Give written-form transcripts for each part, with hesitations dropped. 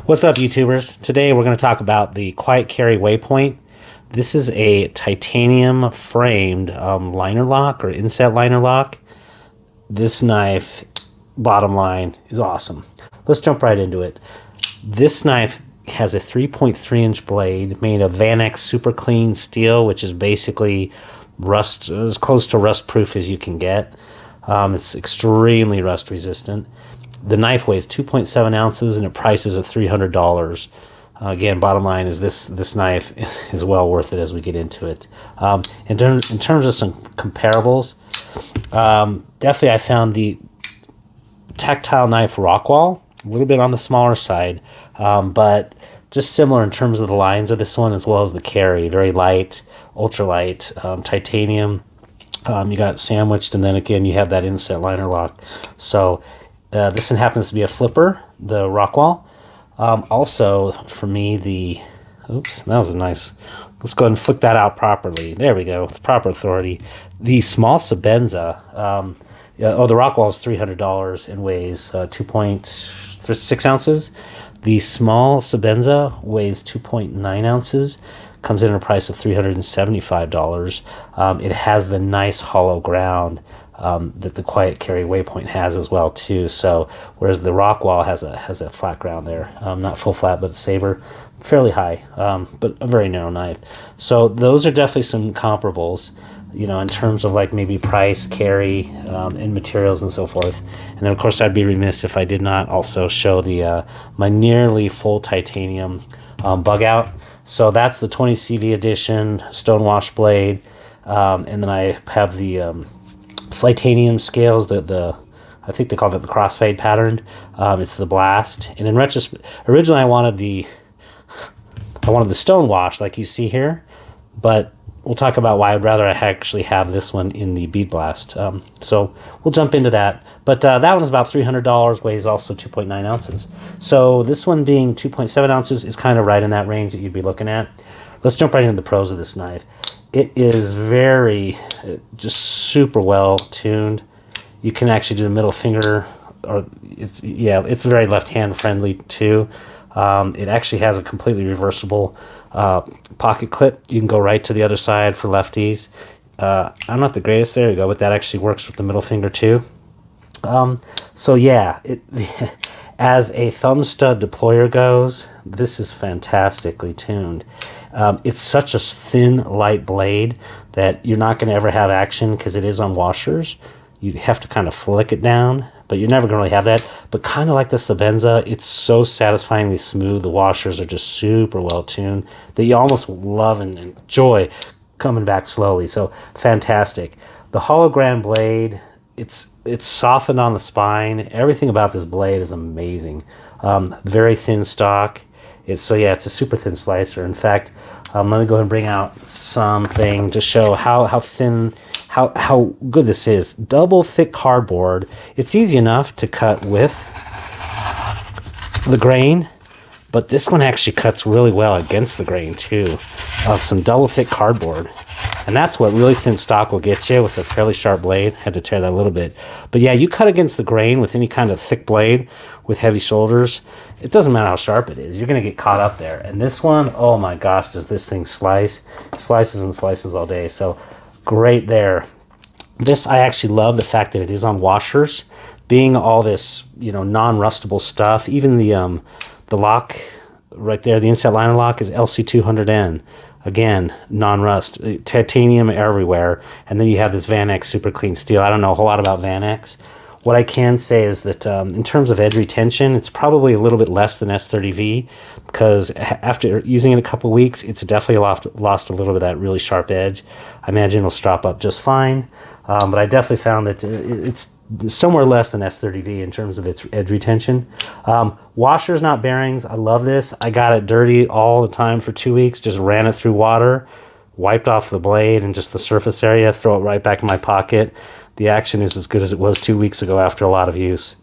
What's up, YouTubers? Today we're going to talk about the Quiet Carry Waypoint. This is a titanium framed liner lock or inset liner lock. This knife, bottom line, is awesome. Let's jump right into it. This knife has a 3.3-inch blade made of Vanex super clean steel, which is basically rust, as close to rust proof as you can get. It's extremely rust resistant. The knife weighs 2.7 ounces and it prices at $300. Again, bottom line is this knife is well worth it as we get into it. In terms of some comparables, definitely I found the tactile knife Rockwall a little bit on the smaller side, but just similar in terms of the lines of this one as well as the carry. Very light, ultralight, titanium. You got sandwiched, and then again you have that inset liner lock. So this one happens to be a flipper, the Rockwall. Also, for me, oops, that was a nice, let's go ahead and flick that out properly. There we go, with proper authority. The small Sabenza, the Rockwall is $300 and weighs 2.6 ounces. The small Sabenza weighs 2.9 ounces, comes in at a price of $375. It has the nice hollow ground that the Quiet Carry Waypoint has as well too. So whereas the Rockwall has a flat ground there, not full flat, but saber, fairly high, but a very narrow knife. So those are definitely some comparables, in terms of like maybe price, carry, and materials and so forth. And then of course I'd be remiss if I did not also show the my nearly full titanium bug out. So that's the 20 CV edition stonewash blade, and then I have the Flightanium scales, I think they call it the crossfade pattern. It's the blast, and in retrospect, originally I wanted the stonewash like you see here, but we'll talk about why I'd rather I actually have this one in the bead blast. So we'll jump into that. But that one is about $300, weighs also 2.9 ounces. So this one being 2.7 ounces is kind of right in that range that you'd be looking at. Let's jump right into the pros of this knife. It is just super well tuned. You can actually do the middle finger, or it's very left hand friendly too. It actually has a completely reversible pocket clip. You can go right to the other side for lefties. I'm not the greatest, there you go, but that actually works with the middle finger too. So yeah, as a thumb stud deployer goes, this is fantastically tuned. It's such a thin, light blade that you're not going to ever have action because it is on washers. You have to kind of flick it down, but you're never going to really have that. But kind of like the Sabenza, it's so satisfyingly smooth. The washers are just super well tuned that you almost love and enjoy coming back slowly. So fantastic. The hologram blade, it's softened on the spine. Everything about this blade is amazing. Very thin stock. It's a super thin slicer. In fact, let me go ahead and bring out something to show how thin, how good this is. Double thick cardboard. It's easy enough to cut with the grain, but this one actually cuts really well against the grain too. Some double thick cardboard. And that's what really thin stock will get you with a fairly sharp blade. Had to tear that a little bit. But yeah, you cut against the grain with any kind of thick blade with heavy shoulders. It doesn't matter how sharp it is. You're going to get caught up there. And this one, oh my gosh, does this thing slice. Slices and slices all day. So great there. This, I actually love the fact that it is on washers. Being all this, non-rustable stuff. Even the lock right there, the inset liner lock is LC200N. Again, non-rust, titanium everywhere, and then you have this Vanex super clean steel. I don't know a whole lot about Vanex. What I can say is that in terms of edge retention, it's probably a little bit less than S30V, because after using it a couple weeks, it's definitely lost a little bit of that really sharp edge. I imagine it'll strap up just fine, but I definitely found that it's somewhere less than S30V in terms of its edge retention. Washers, not bearings. I love this. I got it dirty all the time for 2 weeks. Just ran it through water, wiped off the blade and just the surface area, throw it right back in my pocket. The action is as good as it was 2 weeks ago after a lot of use.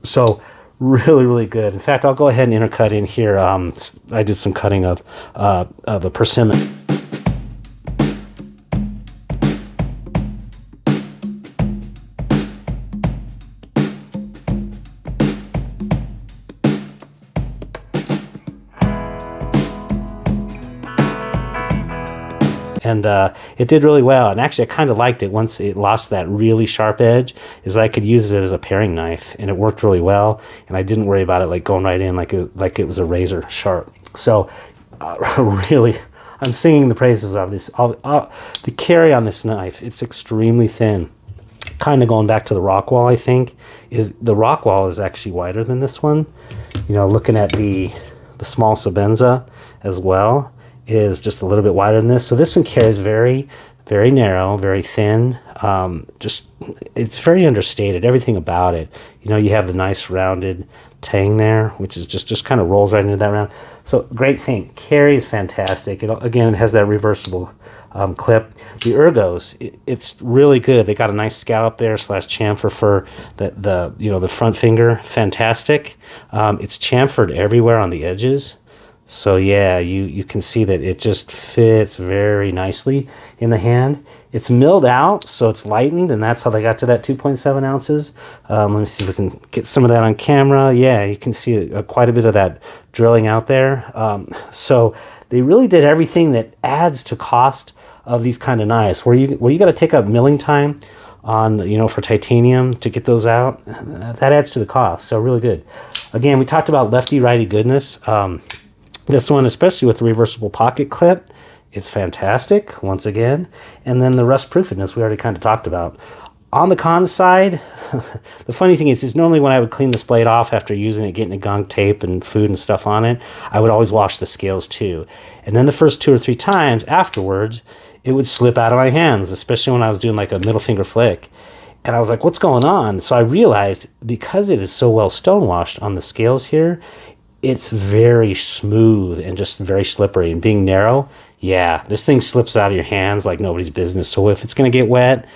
So really, really good. In fact, I'll go ahead and intercut in here. I did some cutting of a persimmon. And it did really well. And actually, I kind of liked it once it lost that really sharp edge, is I could use it as a paring knife, and it worked really well. And I didn't worry about it like going right in like it was a razor sharp. So really, I'm singing the praises of this. The carry on this knife, it's extremely thin. Kind of going back to the Rockwall, I think, is the Rockwall is actually wider than this one. You know, looking at the small Sabenza as well is just a little bit wider than this. So this one carries very, very narrow, very thin. Just it's very understated. Everything about it. You know, you have the nice rounded tang there, which is just kind of rolls right into that round. So great thing. Carry is fantastic. Again, it has that reversible clip. The ergos, it's really good. They got a nice scallop there / chamfer for the front finger. Fantastic. It's chamfered everywhere on the edges. So yeah, you can see that it just fits very nicely in the hand. It's milled out, so it's lightened, and that's how they got to that 2.7 ounces. Let me see if we can get some of that on camera. Yeah, you can see quite a bit of that drilling out there. So they really did everything that adds to cost of these kind of knives. Where you got to take up milling time on, for titanium to get those out, that adds to the cost. So really good. Again, we talked about lefty righty goodness. This one, especially with the reversible pocket clip, it's fantastic, once again. And then the rust proofedness we already kind of talked about. On the con side, the funny thing is normally when I would clean this blade off after using it, getting a gunk tape and food and stuff on it, I would always wash the scales too. And then the first 2 or 3 times afterwards, it would slip out of my hands, especially when I was doing like a middle finger flick. And I was like, what's going on? So I realized, because it is so well stonewashed on the scales here, it's very smooth and just very slippery. And being narrow, yeah, this thing slips out of your hands like nobody's business. So if it's going to get wet,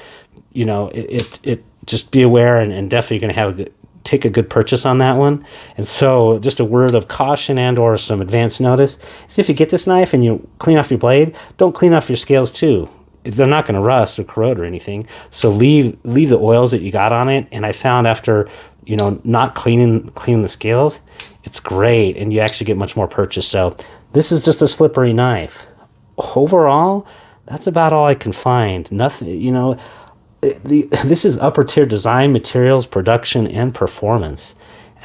it just be aware, and definitely going to have take a good purchase on that one. And so just a word of caution and or some advance notice is, if you get this knife and you clean off your blade, don't clean off your scales too. They're not going to rust or corrode or anything. So leave the oils that you got on it. And I found after, not cleaning the scales, it's great, and you actually get much more purchase. So this is just a slippery knife. Overall, that's about all I can find. Nothing, this is upper tier design, materials, production, and performance.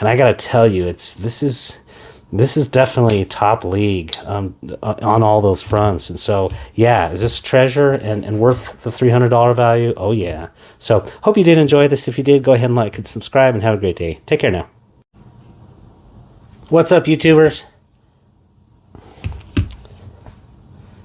And I got to tell you, this is definitely top league on all those fronts. And so, yeah, is this a treasure and worth the $300 value? Oh, yeah. So hope you did enjoy this. If you did, go ahead and like and subscribe, and have a great day. Take care now. What's up, YouTubers?